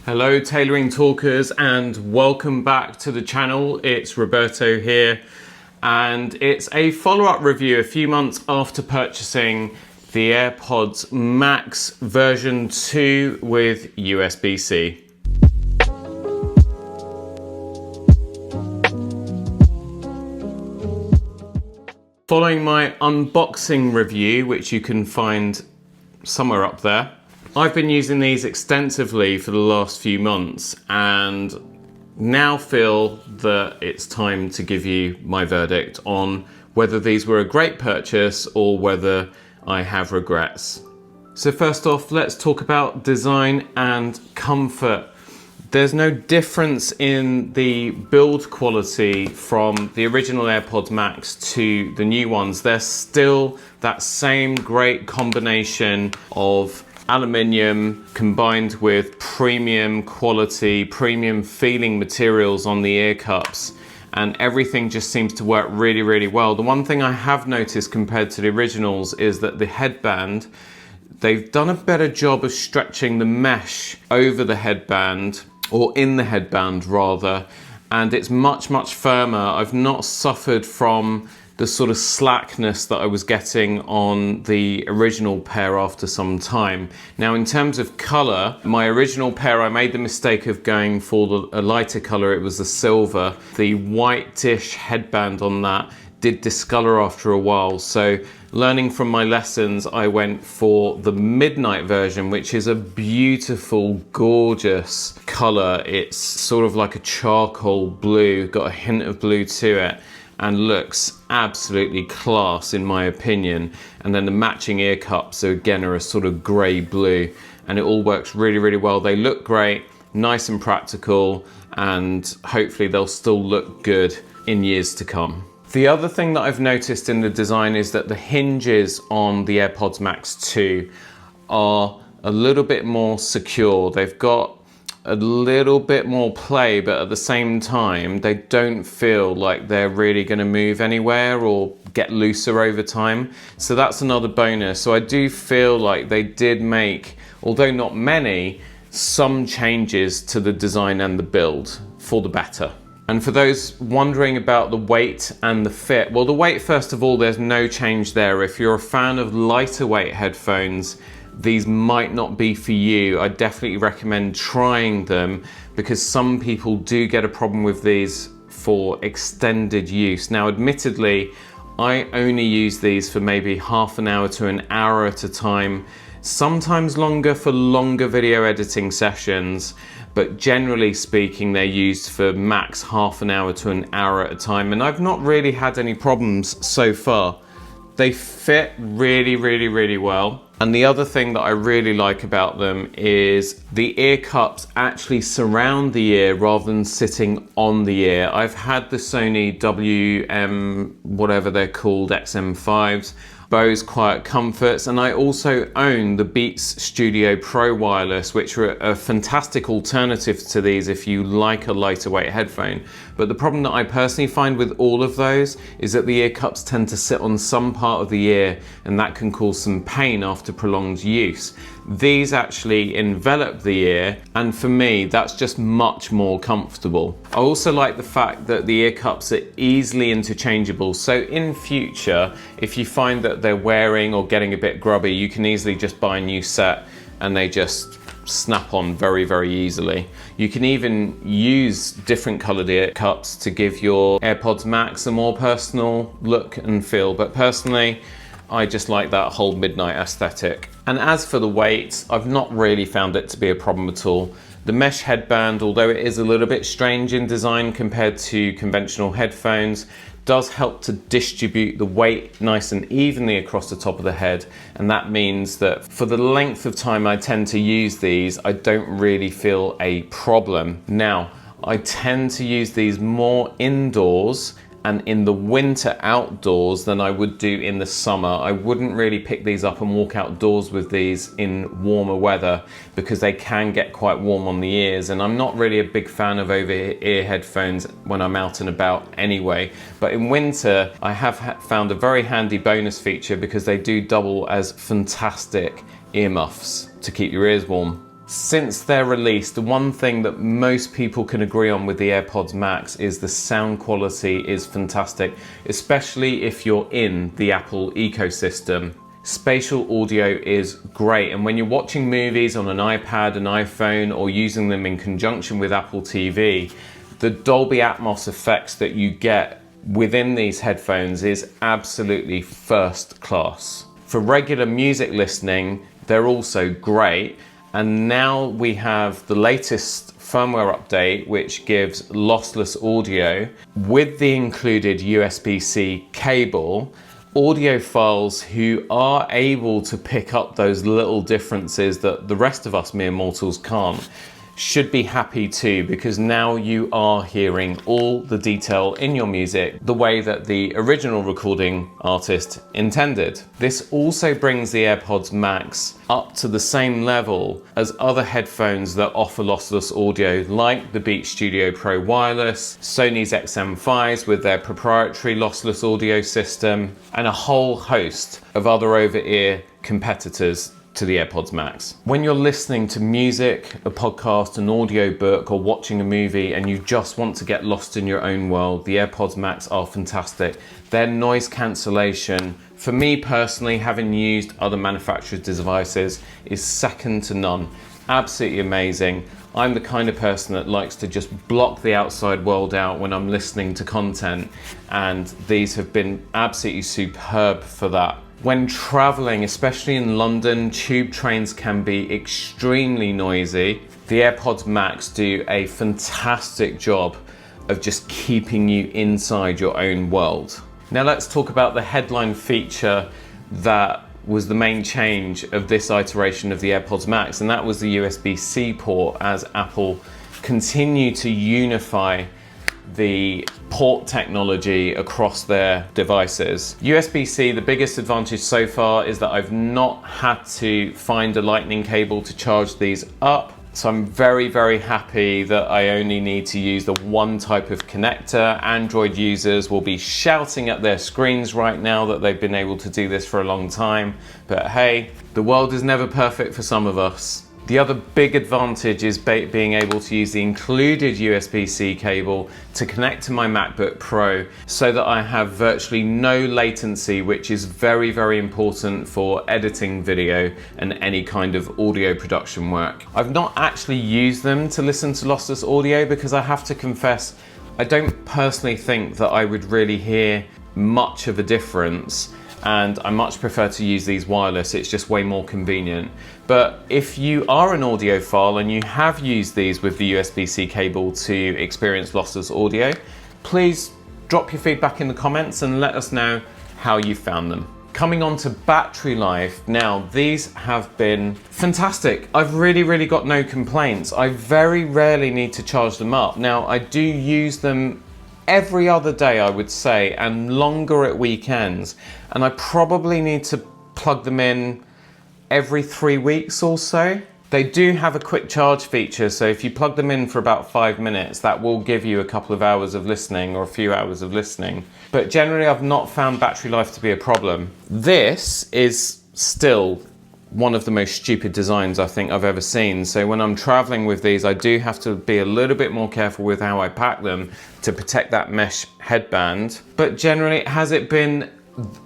Hello tailoring talkers and welcome back to the channel. It's Roberto here and it's a follow-up review a few months after purchasing the AirPods Max version 2 with USB-C. Following my unboxing review, which you can find somewhere up there, I've been using these extensively for the last few months and now feel that it's time to give you my verdict on whether these were a great purchase or whether I have regrets. So first off, let's talk about design and comfort. There's no difference in the build quality from the original AirPods Max to the new ones. They're still that same great combination of aluminium combined with premium quality, premium feeling materials on the ear cups, and everything just seems to work really, really well. The one thing I have noticed compared to the originals is that the headband, they've done a better job of stretching the mesh over the headband, or in the headband rather, and it's much, much firmer. I've not suffered from the sort of slackness that I was getting on the original pair after some time. Now in terms of color, my original pair, I made the mistake of going for a lighter color. It was the silver. The whitish headband on that did discolor after a while. So learning from my lessons, I went for the midnight version, which is a beautiful, gorgeous color. It's sort of like a charcoal blue, got a hint of blue to it, and looks absolutely class in my opinion. And then the matching ear cups again are a sort of grey blue, and it all works really, really well. They look great, nice and practical, and hopefully they'll still look good in years to come. The other thing that I've noticed in the design is that the hinges on the AirPods Max 2 are a little bit more secure. They've got a little bit more play, but at the same time, they don't feel like they're really going to move anywhere or get looser over time. So that's another bonus. So I do feel like they did make, although not many, some changes to the design and the build for the better. And for those wondering about the weight and the fit, well, the weight, first of all, there's no change there. If you're a fan of lighter weight headphones, these might not be for you. I definitely recommend trying them because some people do get a problem with these for extended use. Now, admittedly, I only use these for maybe half an hour to an hour at a time, sometimes longer for longer video editing sessions, but generally speaking, they're used for max half an hour to an hour at a time, and I've not really had any problems so far. They fit really, really, really well. And the other thing that I really like about them is the ear cups actually surround the ear rather than sitting on the ear. I've had the Sony WM, whatever they're called, XM5s, Bose Quiet Comforts, and I also own the Beats Studio Pro Wireless, which are a fantastic alternative to these if you like a lighter weight headphone. But the problem that I personally find with all of those is that the ear cups tend to sit on some part of the ear, and that can cause some pain after prolonged use. These actually envelop the ear, and for me, that's just much more comfortable. I also like the fact that the ear cups are easily interchangeable. So in future, if you find that they're wearing or getting a bit grubby, you can easily just buy a new set and they just snap on very, very easily. You can even use different colored ear cups to give your AirPods Max a more personal look and feel. But personally, I just like that whole midnight aesthetic. And as for the weight, I've not really found it to be a problem at all. The mesh headband, although it is a little bit strange in design compared to conventional headphones, does help to distribute the weight nice and evenly across the top of the head. And that means that for the length of time I tend to use these, I don't really feel a problem. Now, I tend to use these more indoors and in the winter outdoors than I would do in the summer. I wouldn't really pick these up and walk outdoors with these in warmer weather because they can get quite warm on the ears, and I'm not really a big fan of over-ear headphones when I'm out and about anyway. But in winter, I have found a very handy bonus feature because they do double as fantastic earmuffs to keep your ears warm. Since their release, the one thing that most people can agree on with the AirPods Max is the sound quality is fantastic, especially if you're in the Apple ecosystem. Spatial audio is great, and when you're watching movies on an iPad, an iPhone, or using them in conjunction with Apple TV, the Dolby Atmos effects that you get within these headphones is absolutely first class. For regular music listening, they're also great. And now we have the latest firmware update, which gives lossless audio with the included USB-C cable. Audiophiles who are able to pick up those little differences that the rest of us mere mortals can't should be happy too, because now you are hearing all the detail in your music the way that the original recording artist intended. This also brings the AirPods Max up to the same level as other headphones that offer lossless audio, like the Beats Studio Pro Wireless, Sony's XM5s with their proprietary lossless audio system, and a whole host of other over-ear competitors to the AirPods Max. When you're listening to music, a podcast, an audiobook, or watching a movie and you just want to get lost in your own world, the AirPods Max are fantastic. Their noise cancellation, for me personally, having used other manufacturers' devices, is second to none. Absolutely amazing. I'm the kind of person that likes to just block the outside world out when I'm listening to content, and these have been absolutely superb for that. When traveling, especially in London, tube trains can be extremely noisy. The AirPods Max do a fantastic job of just keeping you inside your own world. Now let's talk about the headline feature that was the main change of this iteration of the AirPods Max, and that was the USB-C port, as Apple continue to unify the port technology across their devices. USB-C, the biggest advantage so far is that I've not had to find a lightning cable to charge these up. So I'm very, very happy that I only need to use the one type of connector. Android users will be shouting at their screens right now that they've been able to do this for a long time. But hey, the world is never perfect for some of us. The other big advantage is being able to use the included USB-C cable to connect to my MacBook Pro so that I have virtually no latency, which is very, very important for editing video and any kind of audio production work. I've not actually used them to listen to lossless audio because I have to confess, I don't personally think that I would really hear much of a difference, and I much prefer to use these wireless. It's just way more convenient. But if you are an audiophile and you have used these with the USB-C cable to experience lossless audio, please drop your feedback in the comments and let us know how you found them. Coming on to battery life, now these have been fantastic. I've really got no complaints. I very rarely need to charge them up. Now I do use them every other day, I would say, and longer at weekends. And I probably need to plug them in every 3 weeks or so. They do have a quick charge feature, so if you plug them in for about 5 minutes, that will give you a couple of hours of listening or a few hours of listening. But generally, I've not found battery life to be a problem. This is still one of the most stupid designs I think I've ever seen. So when I'm traveling with these, I do have to be a little bit more careful with how I pack them to protect that mesh headband. But generally, has it been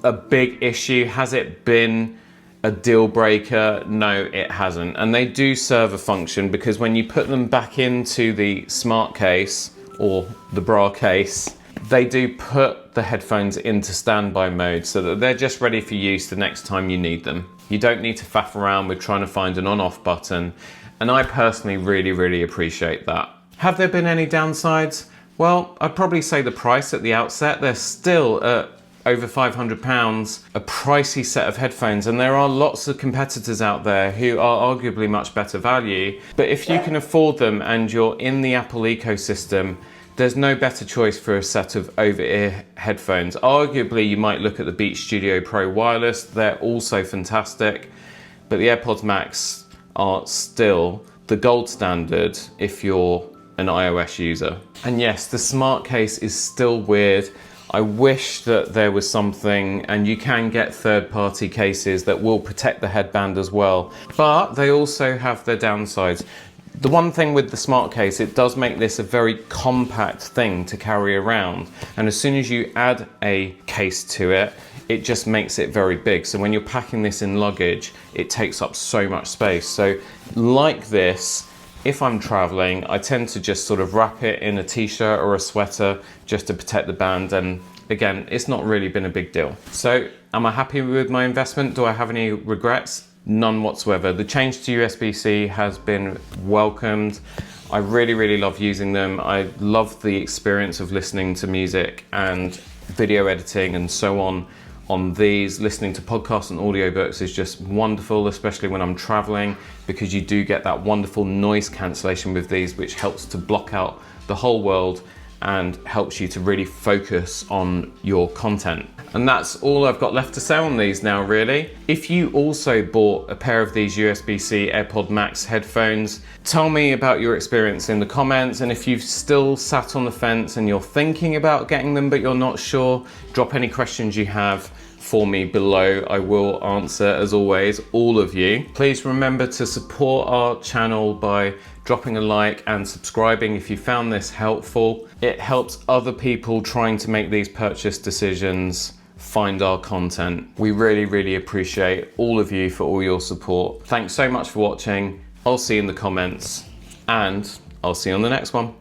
a big issue? Has it been a deal breaker? No, it hasn't. And they do serve a function, because when you put them back into the smart case or the bra case, they do put the headphones into standby mode so that they're just ready for use the next time you need them. You don't need to faff around with trying to find an on-off button. And I personally really appreciate that. Have there been any downsides? Well, I'd probably say the price at the outset. They're still at over £500, a pricey set of headphones, and there are lots of competitors out there who are arguably much better value. But if you can afford them and you're in the Apple ecosystem, there's no better choice for a set of over-ear headphones. Arguably, you might look at the Beats Studio Pro Wireless. They're also fantastic, but the AirPods Max are still the gold standard if you're an iOS user. And yes, the smart case is still weird. I wish that there was something, and you can get third-party cases that will protect the headband as well, but they also have their downsides. The one thing with the smart case, it does make this a very compact thing to carry around, and as soon as you add a case to it, it just makes it very big. So when you're packing this in luggage, it takes up so much space. So like this, if I'm traveling, I tend to just sort of wrap it in a t-shirt or a sweater just to protect the band, and again, it's not really been a big deal. So am I happy with my investment? Do I have any regrets? None whatsoever. The change to USB-C has been welcomed. I really love using them. I love the experience of listening to music and video editing and so on these. Listening to podcasts and audiobooks is just wonderful, especially when I'm traveling, because you do get that wonderful noise cancellation with these, which helps to block out the whole world and helps you to really focus on your content. And that's all I've got left to say on these now, really. If you also bought a pair of these USB-C AirPods Max headphones, tell me about your experience in the comments. And if you've still sat on the fence and you're thinking about getting them but you're not sure, drop any questions you have for me below. I will answer, as always, all of you. Please remember to support our channel by dropping a like and subscribing if you found this helpful. It helps other people trying to make these purchase decisions find our content. We really appreciate all of you for all your support. Thanks so much for watching. I'll see you in the comments, and I'll see you on the next one.